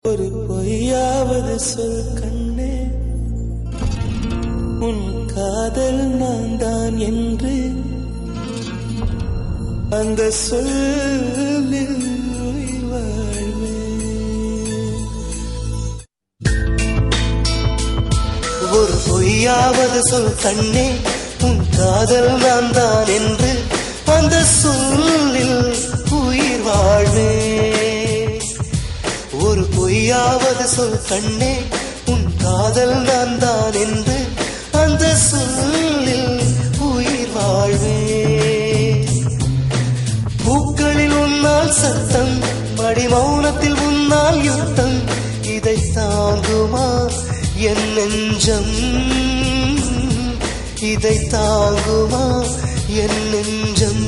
ஒரு பொய்யாவது சொல் கண்ணே, உன் காதல் நான் தான் என்று அந்த சொல்லில் உயிர் வாழ்வேன். ஒரு பொய்யாவது சொல் கண்ணே, உன் காதல் நான் தான் என்று அந்த சொல்லில் உயிர் வாழ்வேன். ஒரு பொய்யாவது சொல் கண்ணே, உன் காதல் நான் தான் என்று அந்த சொல்லில் உயிர் வாழ்வேன். பூக்களில் உன்னால் சத்தம், மடி மௌனத்தில் உன்னால் யுத்தம், இதை தாங்குமா என் நெஞ்சம், இதை தாங்குமா என் நெஞ்சம்.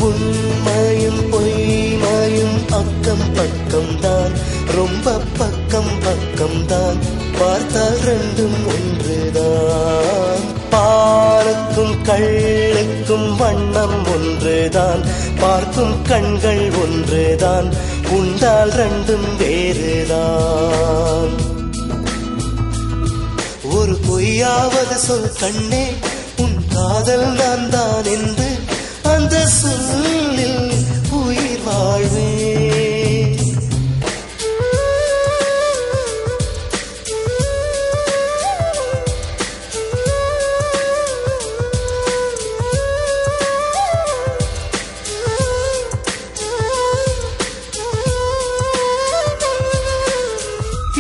உண்மையும் பொய்மையும் அக்கம் பக்கம்தான், ரொம்ப பக்கம் பக்கம்தான், பார்த்தால் ரெண்டும் ஒன்றுதான். பாலுக்கும் கள்ளுக்கும் வண்ணம் ஒன்றுதான், பார்க்கும் கண்கள் ஒன்றுதான், உண்டால் ரெண்டும் வேறுதான். ஒரு பொய்யாவது சொல் கண்ணே, உன் காதல் நான் தான் என்று அந்த சொல்லில் உயிர் வாழ்வேன்.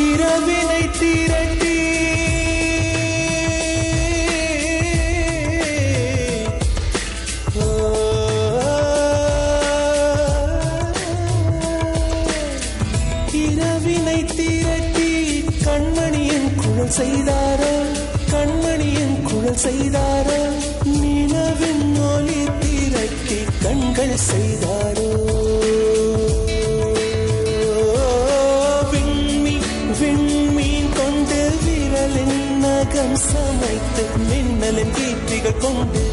இரவினை திரட்டி இரவினை திரட்டி கண்மணியின் குழல் செய்தாரோ, கண்மணியின் குழல் செய்தாரோ, நிலவின் ஒளி திரட்டி கண்கள் செய்தாரோ. விண்மீன் கொண்டு விரலின் நகம் சமைத்து மின்னலின் கீர்த்திகள் கொண்டு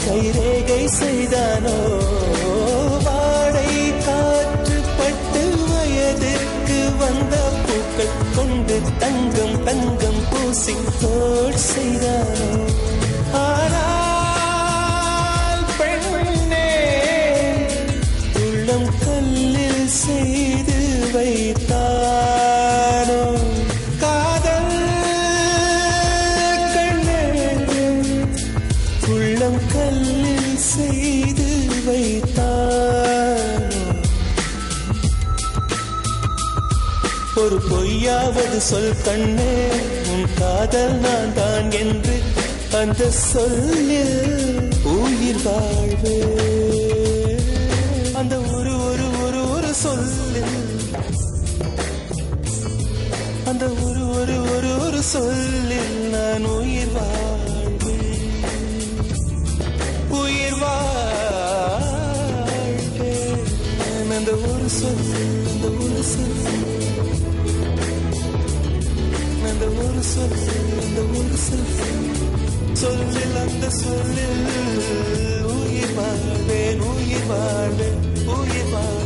கைரேகை செய்தானோ. வாடை காற்று பட்டு வயதிற்கு வந்த பூக்கள் கொண்டு தங்கம் தங்கம் பூசி தோல் செய்தானோ. ஆனால் பெண்ணே, உள்ளம் கல்லில் செய்து வைத்தானோ காதல் கண்ணே, உள்ளம் கல்லில் செய்து வைத்தானோ. ஒரு பொய்யாவது சொல் கண்ணே, உன் காதல் நான் தான் என்று அந்த சொல்லில் உயிர் வாழ்வே. அந்த ஒரு ஒரு ஒரு ஒரு சொல்லில், அந்த ஒரு ஒரு ஒரு ஒரு சொல்லில் நான் உயிர் வாழ்வேன், உயிர் வாழ்வேன். அந்த ஒரு சொல், அந்த ஒரு சொல், அந்த ஒரு சொல், அந்த ஒரு சொல், சொல்லில் அந்த சொல்லில் உயிர் வாழ்வேன், உயிர் வாழ்வேன், உயிர் வாழ்வேன்.